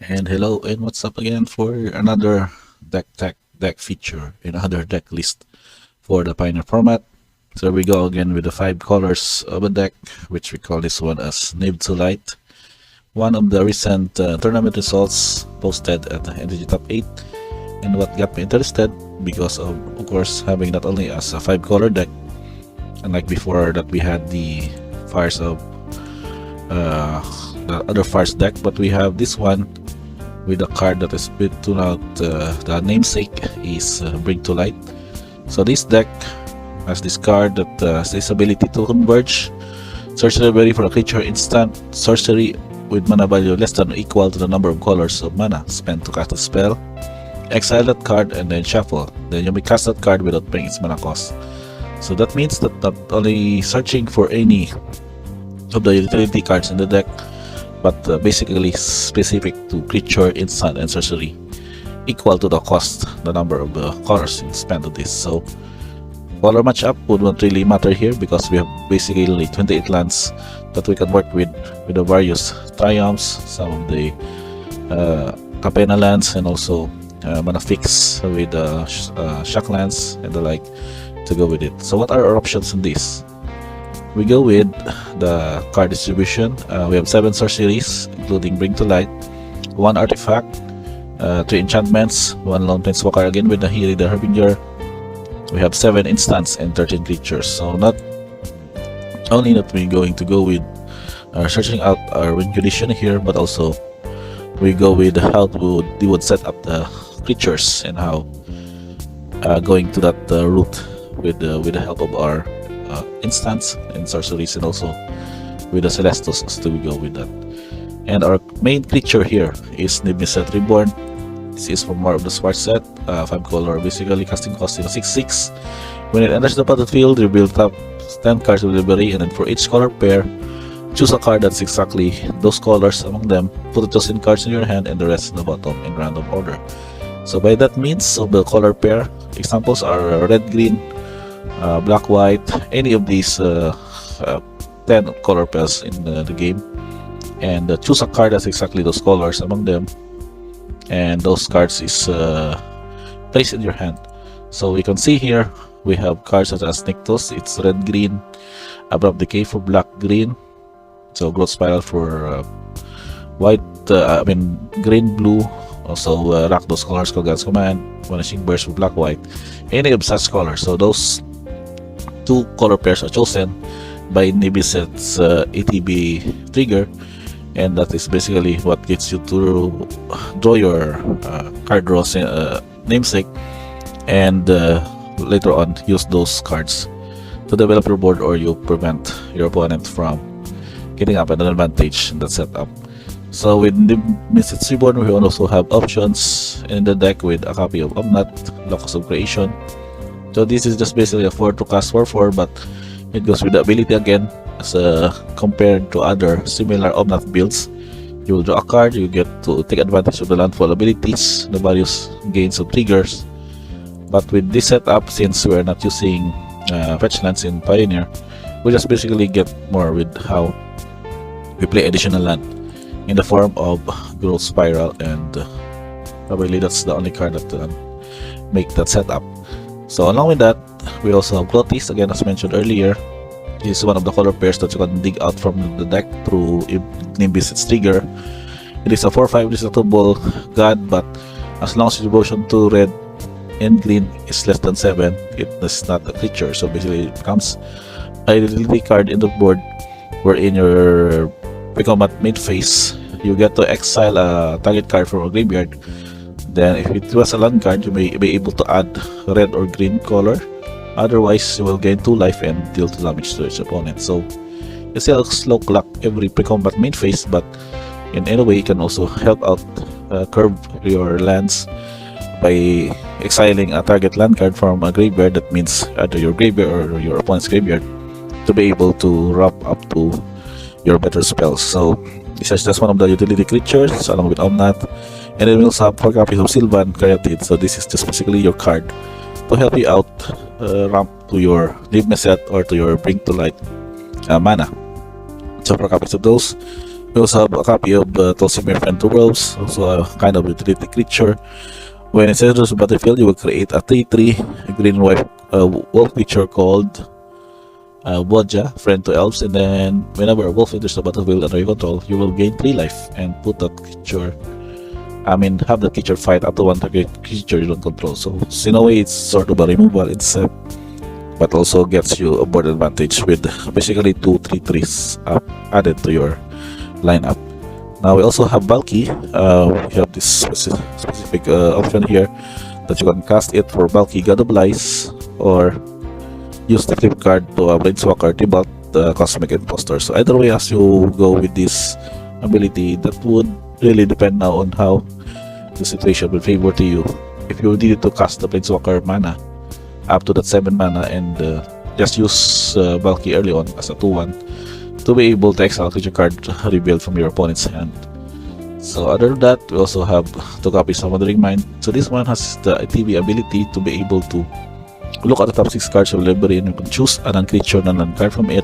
And hello and what's up again for another deck feature, another deck list for the Pioneer format. So we go again with the 5 colors of a deck, which we call this one as Nib to Light. One of the recent tournament results posted at the MTG Top 8, and what got me interested because of course having not only as a 5 color deck, unlike before that we had the fires of the other fires deck, but we have this one with a card that is bit to out. The namesake is Bring to Light. So this deck has this card that has this ability to converge sorcery ability for a creature instant sorcery with mana value less than or equal to the number of colors of mana spent to cast a spell. Exile that card and then shuffle. Then you may cast that card without paying its mana cost. So that means that not only searching for any of the utility cards in the deck, but basically specific to creature, instant, and sorcery, equal to the cost, the number of colors spent on this. So color matchup would not really matter here because we have basically only 28 lands that we can work with the various triumphs, some of the Capena lands, and also mana fix with shock lands and the like to go with it. So what are our options in this? We go with the card distribution. We have 7 sorceries, including Bring to Light, 1 artifact, 3 enchantments, 1 lone planeswalker again with the Hiri the Harbinger. We have 7 instants and 13 creatures. So not only that we're going to go with searching out our win condition here, but also we go with how we would set up the creatures and how going to that route with the help of our instants and sorceries, and also with the Celestos to go with that. And our main creature here is Nibniset Reborn. This is from more of the Swart set, 5-color, basically casting cost in 6/6. When it enters the battlefield, reveal top 10 cards with library, and then for each color pair, choose a card that's exactly those colors among them, put those in cards in your hand, and the rest in the bottom in random order. So by that means, so the color pair examples are red-green, black-white, any of these 10 color pairs in the game, and choose a card that's exactly those colors among them, and those cards is placed in your hand. So you can see here we have cards such as Nyctos, it's red-green, Abrupt Decay for black-green, so Growth Spiral for green-blue, also Rakdos Colors, God's Command, Vanishing Burst for black-white, any of such colors. So those 2 color pairs are chosen by Nibiset's ATB trigger, and that is basically what gets you to draw your card draws namesake, and later on use those cards to develop your board, or you prevent your opponent from getting up at an advantage in that setup. So with Nibiset's Reborn, we also have options in the deck with a copy of Omnath, Locus of Creation. So this is just basically a 4 to cast 4/4, but it goes with the ability again as compared to other similar Omnath builds. You will draw a card, you get to take advantage of the landfall abilities, the various gains of triggers. But with this setup, since we're not using fetch lands in Pioneer, we just basically get more with how we play additional land in the form of Growth Spiral, and probably that's the only card that make that setup. So along with that, we also have Clotis, again as mentioned earlier. This is one of the color pairs that you can dig out from the deck through Nimbus's trigger. It is a 4/5 destructible god, but as long as your devotion to red and green is less than 7, it is not a creature. So basically it becomes a utility card in the board, wherein your pre-combat mid phase, you get to exile a target card from a graveyard. Then if it was a land card, you may be able to add red or green color. Otherwise, you will gain 2 life and deal 2 damage to its opponent. So you still slow clock every pre-combat main phase, but in any way you can also help out curve your lands by exiling a target land card from a graveyard. That means either your graveyard or your opponent's graveyard, to be able to wrap up to your better spells. So this is just one of the utility creatures along with Omnath. And then we also have 4 copies of Sylvan Caryatid. So this is just basically your card to help you out ramp to your Nibniset or to your Bring to Light mana. So 4 copies of those. We also have a copy of Tolsimir Friend to Wolves, also a kind of utility creature. When it enters the battlefield, you will create a 3/3 green white wolf creature called Bodja, Friend to Elves, and then whenever a wolf enters the battlefield under your control, you will gain 3 life and put that creature. Have the creature fight up to one target creature you don't control. So in a way, it's sort of a removal itself, but also gets you a board advantage with basically 2 3/3s added to your lineup. Now we also have bulky. We have this specific option here that you can cast it for bulky God of Lies, or use the flip card to Planeswalker Tibalt Cosmic Impostor. So either way, as you go with this ability, that would really depend now on how the situation will favor to you. If you needed to cast the Planeswalker mana up to that 7 mana and just use bulky early on as a 2/1 to be able to exile creature card revealed from your opponent's hand. So other than that, we also have 2 copies of Wandering Mind. So this one has the TV ability to be able to look at the top 6 cards of your library, and you can choose a non-creature, non-card from it,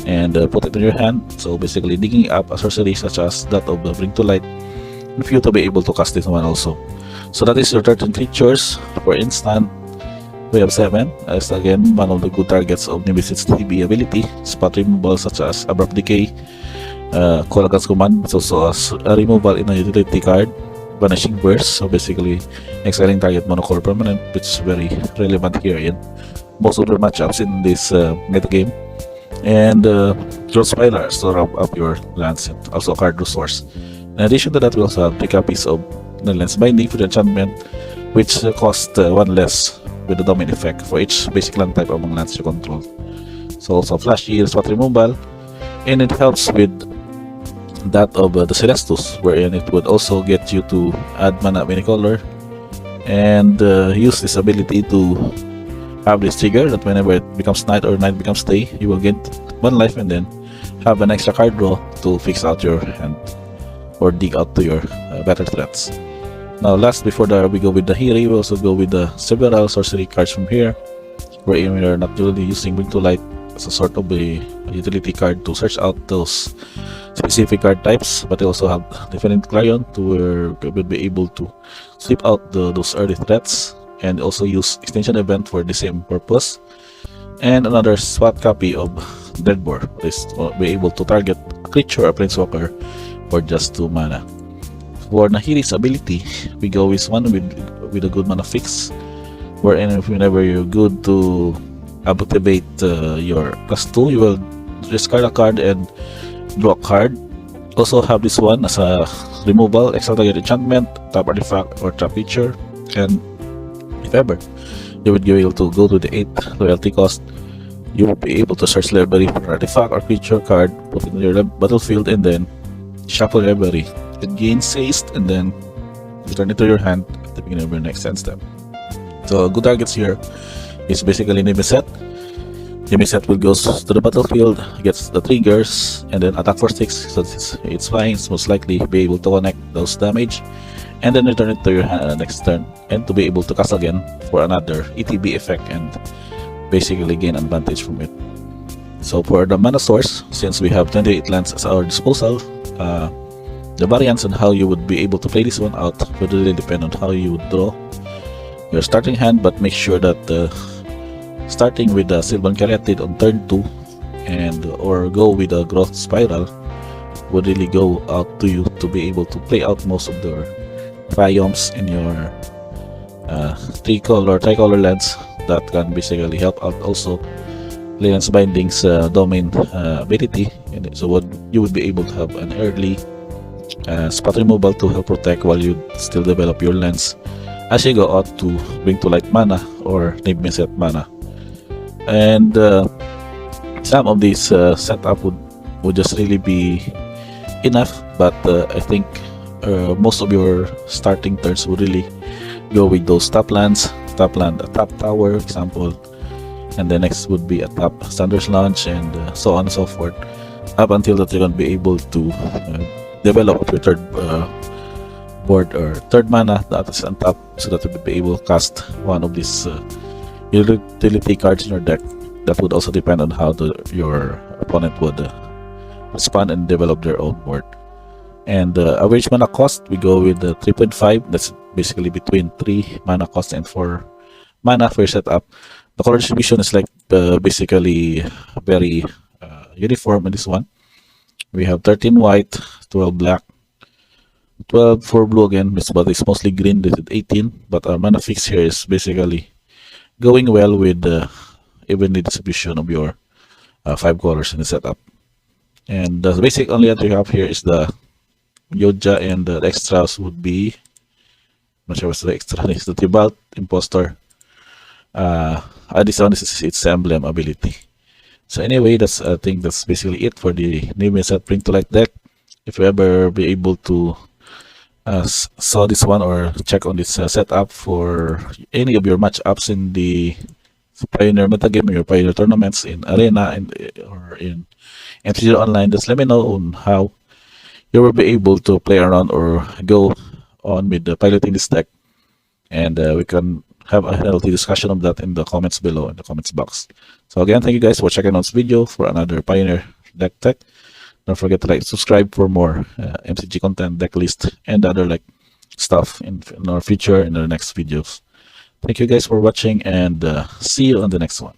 and put it in your hand. So basically digging up a sorcery such as that of Bring to Light, if you to be able to cast this one also. So that is your 13 creatures. For instant, we have 7, as again one of the good targets of Nimicit's TB ability. Spot removal such as Abrupt Decay, Call Against Command. It's also a removal in a utility card, Vanishing Burst. So basically exiling target monocolor permanent, which is very relevant here in most of the matchups in this metagame. And Growth Spiral to ramp up your lands, and also card resource. In addition to that, we also have 3 copies of the Lens Binding for the enchantment, which cost 1 less with the domain effect for each basic land type among lands you control. So also flashy spot removal, and it helps with that of the Celestus, wherein it would also get you to add mana of any color, and use this ability to have this trigger that whenever it becomes night or night becomes day, you will get 1 life and then have an extra card draw to fix out your hand or dig out to your better threats. Now last, before we go with the Hiri, we also go with the several sorcery cards from here, wherein we are not really using Bring to Light as a sort of a utility card to search out those specific card types, but they also have different Clarion to where we will be able to sweep out those early threats, and also use Extinction Event for the same purpose. And another swap copy of Deadbore is be able to target a creature or Planeswalker for just 2 mana. For Nahiri's ability, we go with one with a good mana fix, wherein whenever you're good to activate your +2, you will discard a card and draw a card. Also have this one as a removal, exile target enchantment, tap artifact, or trap feature, and if ever you would be able to go to the 8 loyalty cost, you will be able to search library for an artifact or creature card, put it in your battlefield, and then shuffle library. It gains haste, and then return it to your hand at the beginning of your next end step. So good targets here is basically Nimicet. Nimicet will go to the battlefield, gets the triggers, and then attack for 6. So it's fine. It's most likely be able to connect those damage, and then return it to your hand next turn, and to be able to cast again for another ETB effect and basically gain advantage from it. So for the mana source, since we have 28 lands at our disposal, the variance on how you would be able to play this one out would really depend on how you would draw your starting hand, but make sure that starting with the Sylvan Caryatid on turn 2 and or go with the Growth Spiral would really go out to you to be able to play out most of the triumphs in your tricolor lands that can basically help out also Lens Binding's domain ability, and so you would be able to have an early spot removal to help protect while you still develop your lens as you go out to Bring to Light mana or Nimicet mana. And some of these setup would just really be enough, but I think most of your starting turns would really go with those top lands, top land, a top tower example, and the next would be a top Standards Launch, and so on and so forth, up until that you're going to be able to develop your third board or third mana that is on top, so that you will be able to cast one of these utility cards in your deck. That would also depend on how your opponent would expand and develop their own board. And the average mana cost, we go with the 3.5. That's basically between 3 mana cost and 4 mana for your setup. The color distribution is like basically very uniform in this one. We have 13 white, 12 black, 12 for blue again, but it's mostly green. This is 18, but our mana fix here is basically going well with the evenly distribution of your 5 colors in the setup. And the basic only entry you have here is the Yoja, and the extras would be, I'm not sure what's the extra, is the Tibalt Impostor. This one is its emblem ability. So anyway, that's, I think that's basically it for the name set Bring to Light deck. If you ever be able to saw this one or check on this setup for any of your matchups in the Pioneer metagame or your Pioneer tournaments in Arena or in MTG Online, just let me know on how you will be able to play around or go on with the piloting this deck, and we can have a healthy discussion of that in the comments below, in the comments box. So again, thank you guys for checking out this video for another Pioneer deck tech. Don't forget to like, subscribe for more MTG content, deck list, and other like stuff in our future, in the next videos. Thank you guys for watching, and see you on the next one.